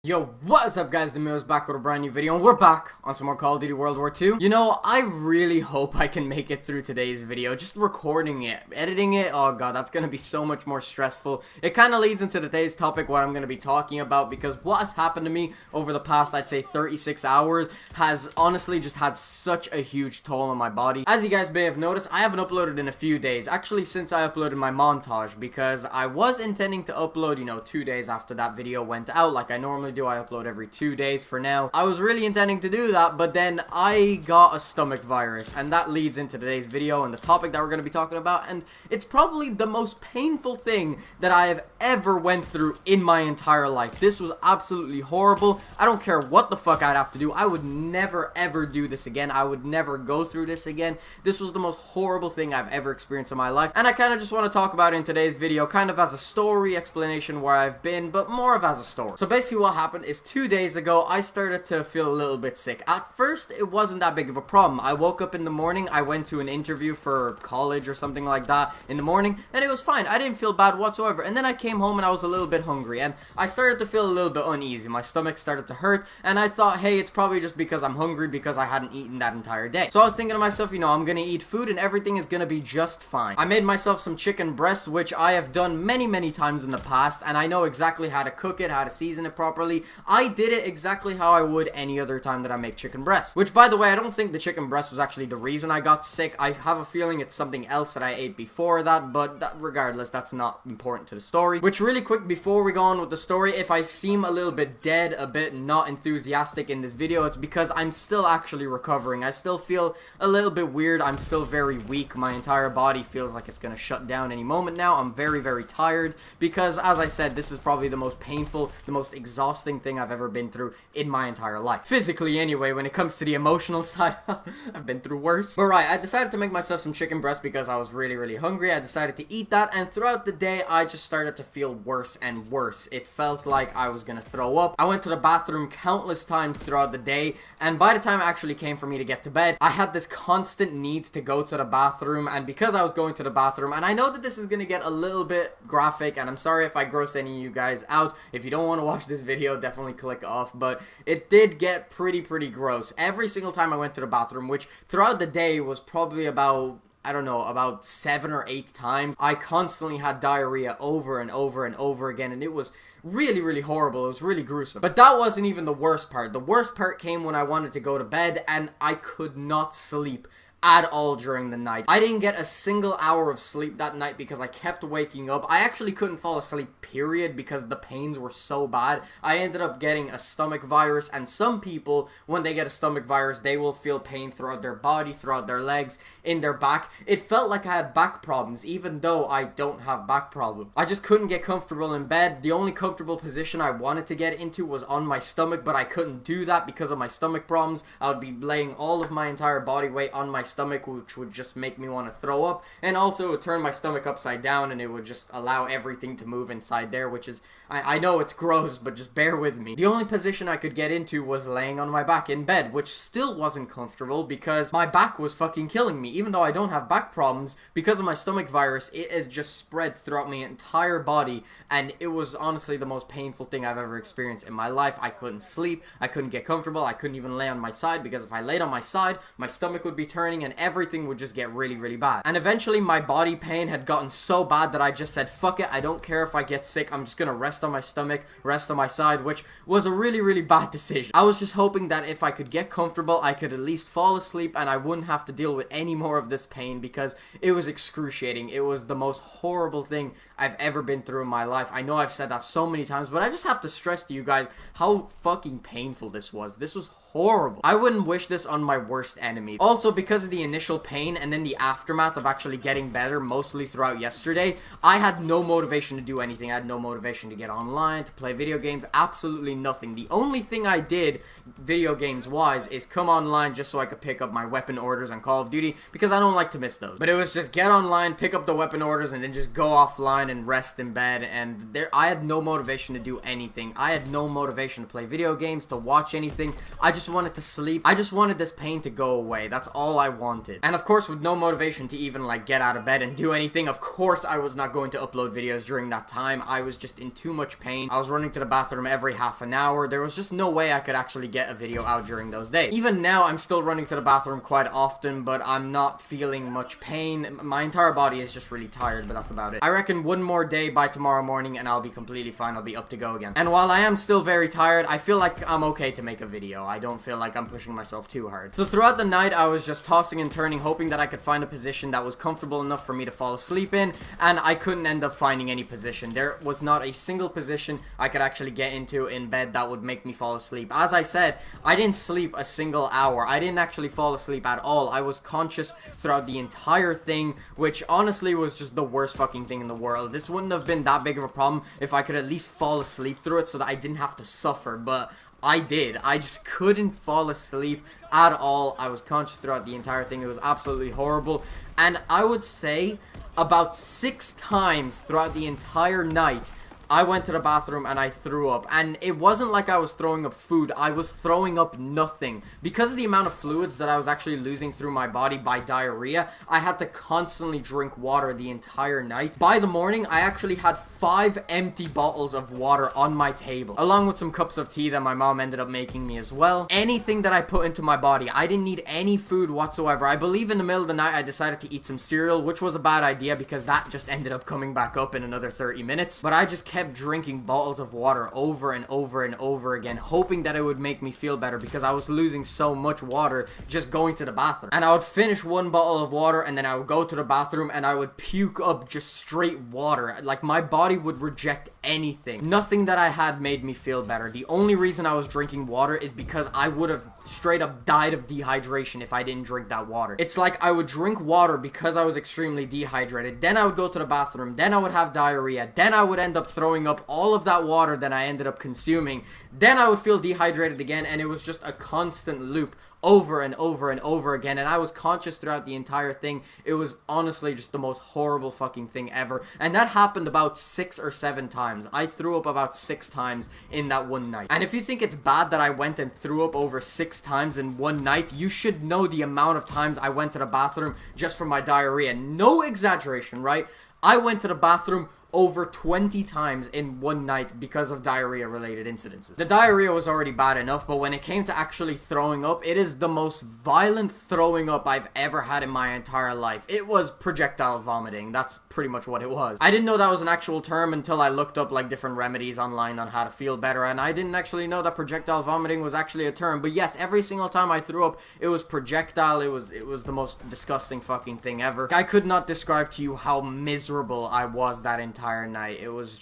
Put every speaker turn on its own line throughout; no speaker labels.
Yo, what is up guys, The is back with a brand new video, and we're back on some more Call of Duty World War II. You know, I really hope I can make it through today's video. Just recording it, editing it, oh god, that's gonna be so much more stressful. It kind of leads into today's topic, what I'm gonna be talking about, because what has happened to me over the past, I'd say 36 hours, has honestly just had such a huge toll on my body. As you guys may have noticed, I haven't uploaded in a few days, actually since I uploaded my montage, because I was intending to upload, 2 days after that video went out, like I normally do. I upload every 2 days for now. I was really intending to do that, but then I got a stomach virus, and that leads into today's video and the topic that we're going to be talking about, and it's probably the most painful thing that I have ever went through in my entire life. This was absolutely horrible. I don't care what the fuck I'd have to do. I would never ever do this again. I would never go through this again. This was the most horrible thing I've ever experienced in my life, and I kind of just want to talk about it in today's video, kind of as a story explanation where I've been, but more of as a story. So basically what happened is 2 days ago, I started to feel a little bit sick. At first, it wasn't that big of a problem. I woke up in the morning, I went to an interview for college or something like that in the morning, and it was fine. I didn't feel bad whatsoever. And then I came home and I was a little bit hungry, and I started to feel a little bit uneasy. My stomach started to hurt, and I thought, hey, it's probably just because I'm hungry because I hadn't eaten that entire day. So I was thinking to myself, I'm gonna eat food and everything is gonna be just fine. I made myself some chicken breast, which I have done many times in the past, and I know exactly how to cook it, how to season it properly. I did it exactly how I would any other time that I make chicken breast. Which, by the way, I don't think the chicken breast was actually the reason I got sick. I have a feeling it's something else that I ate before that, but regardless, that's not important to the story. Which, really quick, before we go on with the story, if I seem a little bit dead, a bit not enthusiastic in this video, it's because I'm still actually recovering. I still feel a little bit weird. I'm still very weak. My entire body feels like it's gonna shut down any moment now. I'm very tired because, as I said, this is probably the most painful, the most exhausting thing I've ever been through in my entire life. Physically anyway. When it comes to the emotional side, I've been through worse. But right, I decided to make myself some chicken breast because I was really hungry. I decided to eat that, and throughout the day I just started to feel worse and worse. It felt like I was gonna throw up. I went to the bathroom countless times throughout the day, and by the time it actually came for me to get to bed, I had this constant need to go to the bathroom. And because I was going to the bathroom, and I know that this is gonna get a little bit graphic, and I'm sorry if I gross any of you guys out. If you don't want to watch this video, definitely click off, but it did get pretty gross. Every single time I went to the bathroom, which throughout the day was probably about, I don't know, about 7 or 8 times, I constantly had diarrhea over and over again, and it was really horrible. It was really gruesome. But that wasn't even the worst part. The worst part came when I wanted to go to bed, and I could not sleep at all during the night. I didn't get a single hour of sleep that night because I kept waking up. I actually couldn't fall asleep, period, because the pains were so bad. I ended up getting a stomach virus, and some people, when they get a stomach virus, they will feel pain throughout their body, throughout their legs, in their back. It felt like I had back problems, even though I don't have back problems. I just couldn't get comfortable in bed. The only comfortable position I wanted to get into was on my stomach, but I couldn't do that because of my stomach problems. I would be laying all of my entire body weight on my stomach, which would just make me want to throw up, and also it would turn my stomach upside down, and it would just allow everything to move inside there, which is, I know it's gross, but just bear with me. The only position I could get into was laying on my back in bed, which still wasn't comfortable because my back was fucking killing me. Even though I don't have back problems, because of my stomach virus, it has just spread throughout my entire body, and it was honestly the most painful thing I've ever experienced in my life. I couldn't sleep, I couldn't get comfortable, I couldn't even lay on my side, because if I laid on my side, my stomach would be turning and everything would just get really bad. And eventually my body pain had gotten so bad that I just said, fuck it, I don't care if I get sick, I'm just gonna rest on my stomach, rest on my side, which was a really bad decision. I was just hoping that if I could get comfortable, I could at least fall asleep and I wouldn't have to deal with any more of this pain, because it was excruciating. It was the most horrible thing I've ever been through in my life. I know I've said that so many times, but I just have to stress to you guys how fucking painful this was. This was horrible. I wouldn't wish this on my worst enemy. Also, because of the initial pain and then the aftermath of actually getting better mostly throughout yesterday, I had no motivation to do anything. I had no motivation to get online, to play video games, absolutely nothing. The only thing I did video games wise is come online just so I could pick up my weapon orders on Call of Duty, because I don't like to miss those. But it was just get online, pick up the weapon orders, and then just go offline and rest in bed, and I had no motivation to do anything. I had no motivation to play video games, to watch anything. I just just wanted to sleep. I just wanted this pain to go away. That's all I wanted. And of course, with no motivation to even like get out of bed and do anything, of course I was not going to upload videos during that time. I was just in too much pain. I was running to the bathroom every half an hour. There was just no way I could actually get a video out during those days. Even now, I'm still running to the bathroom quite often, but I'm not feeling much pain. My entire body is just really tired, but that's about it. I reckon one more day by tomorrow morning and I'll be completely fine. I'll be up to go again. And while I am still very tired, I feel like I'm okay to make a video. I don't feel like I'm pushing myself too hard. So throughout the night, I was just tossing and turning, hoping that I could find a position that was comfortable enough for me to fall asleep in, and I couldn't end up finding any position. There was not a single position I could actually get into in bed that would make me fall asleep. As I said, I didn't sleep a single hour. I didn't actually fall asleep at all. I was conscious throughout the entire thing, which honestly was just the worst fucking thing in the world. This wouldn't have been that big of a problem if I could at least fall asleep through it so that I didn't have to suffer, but I did. I just couldn't fall asleep at all. I was conscious throughout the entire thing. It was absolutely horrible. And I would say about 6 times throughout the entire night, I went to the bathroom and I threw up. And it wasn't like I was throwing up food. I was throwing up nothing. Because of the amount of fluids that I was actually losing through my body by diarrhea, I had to constantly drink water the entire night. By the morning, I actually had 5 empty bottles of water on my table, along with some cups of tea that my mom ended up making me as well. Anything that I put into my body, I didn't need any food whatsoever. I believe in the middle of the night, I decided to eat some cereal, which was a bad idea because that just ended up coming back up in another 30 minutes. But I just kept drinking bottles of water over and over and over again, hoping that it would make me feel better because I was losing so much water just going to the bathroom. And I would finish one bottle of water and then I would go to the bathroom and I would puke up just straight water. Like, my body would reject anything. Nothing that I had made me feel better. The only reason I was drinking water is because I would have straight up died of dehydration if I didn't drink that water. It's like I would drink water because I was extremely dehydrated. Then I would go to the bathroom. Then I would have diarrhea. Then I would end up throwing up all of that water that I ended up consuming. Then I would feel dehydrated again, and it was just a constant loop over and over and over again, and I was conscious throughout the entire thing. It was honestly just the most horrible fucking thing ever, and that happened about 6 or 7 times. I threw up about 6 times in that one night. And if you think it's bad that I went and threw up over 6 times in one night, you should know the amount of times I went to the bathroom just for my diarrhea. No exaggeration, right? I went to the bathroom over 20 times in one night because of diarrhea related incidences. The diarrhea was already bad enough, but when it came to actually throwing up, it is the most violent throwing up I've ever had in my entire life. It was projectile vomiting. That's pretty much what it was. I didn't know that was an actual term until I looked up like different remedies online on how to feel better, and I didn't actually know that projectile vomiting was actually a term. But yes, every single time I threw up, it was projectile. It was the most disgusting fucking thing ever. I could not describe to you how miserable I was that entire night. It was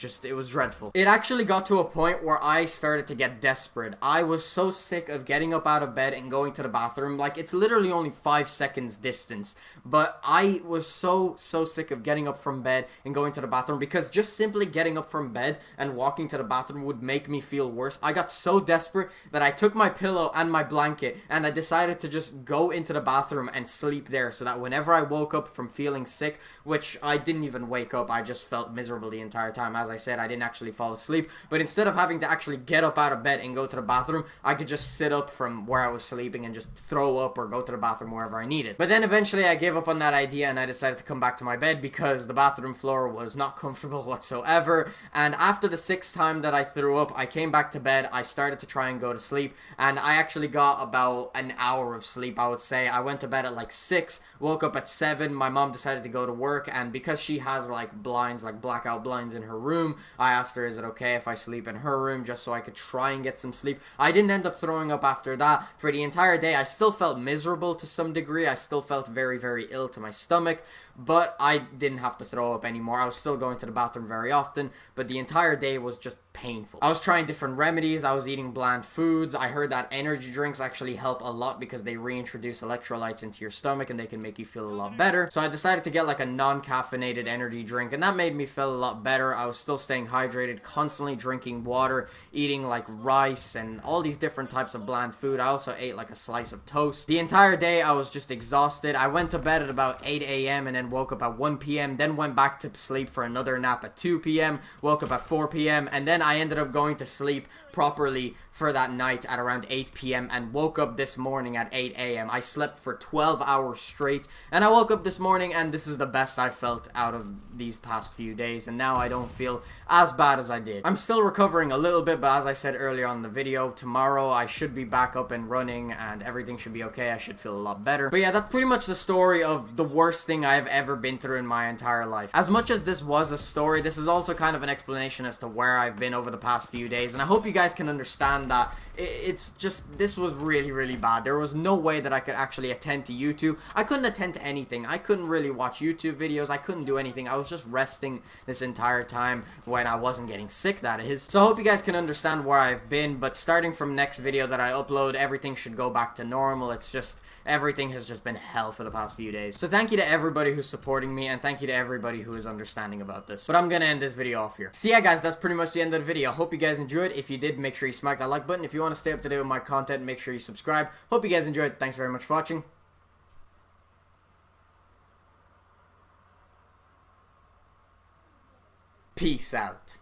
dreadful. It actually got to a point where I started to get desperate. I was so sick of getting up out of bed and going to the bathroom. Like, it's literally only 5 seconds distance, but I was so sick of getting up from bed and going to the bathroom because just simply getting up from bed and walking to the bathroom would make me feel worse. I got so desperate that I took my pillow and my blanket and I decided to just go into the bathroom and sleep there so that whenever I woke up from feeling sick, which I didn't even wake up, I just felt miserable the entire time. As I said, I didn't actually fall asleep, but instead of having to actually get up out of bed and go to the bathroom, I could just sit up from where I was sleeping and just throw up or go to the bathroom wherever I needed. But then eventually I gave up on that idea and I decided to come back to my bed because the bathroom floor was not comfortable whatsoever. And after the 6th time that I threw up, I came back to bed. I started to try and go to sleep, and I actually got about an hour of sleep, I would say. I went to bed at like 6, woke up at 7. My mom decided to go to work, and because she has like blinds, like blackout blinds in her room, I asked her, is it okay if I sleep in her room, just so I could try and get some sleep. I didn't end up throwing up after that. For the entire day, I still felt miserable to some degree. I still felt very ill to my stomach, but I didn't have to throw up anymore. I was still going to the bathroom very often, but the entire day was just painful. I was trying different remedies. I was eating bland foods. I heard that energy drinks actually help a lot because they reintroduce electrolytes into your stomach and they can make you feel a lot better. So I decided to get like a non-caffeinated energy drink, and that made me feel a lot better. I was still staying hydrated, constantly drinking water, eating like rice and all these different types of bland food. I also ate like a slice of toast. The entire day I was just exhausted. I went to bed at about 8 a.m. and then woke up at 1 p.m. Then went back to sleep for another nap at 2 p.m. Woke up at 4 p.m. and then I ended up going to sleep properly for that night at around 8 p.m. and woke up this morning at 8 a.m. I slept for 12 hours straight, and I woke up this morning and this is the best I felt out of these past few days, and now I don't feel as bad as I did. I'm still recovering a little bit, but as I said earlier on in the video, tomorrow I should be back up and running and everything should be okay. I should feel a lot better. But yeah, that's pretty much the story of the worst thing I've ever been through in my entire life. As much as this was a story, this is also kind of an explanation as to where I've been over the past few days, and I hope you guys can understand that it's just, this was really, really bad. There was no way that I could actually attend to YouTube. I couldn't attend to anything. I couldn't really watch YouTube videos. I couldn't do anything. I was just resting this entire time when I wasn't getting sick, that is. So I hope you guys can understand where I've been, but starting from next video that I upload, everything should go back to normal. It's just, everything has just been hell for the past few days. So thank you to everybody who's supporting me, and thank you to everybody who is understanding about this. But I'm gonna end this video off here. So yeah, guys, that's pretty much the end of the video. Hope you guys enjoyed. If you did, make sure you smack that like button. If you want to stay up to date with my content, make sure you subscribe. Hope you guys enjoyed. Thanks very much for watching. Peace out.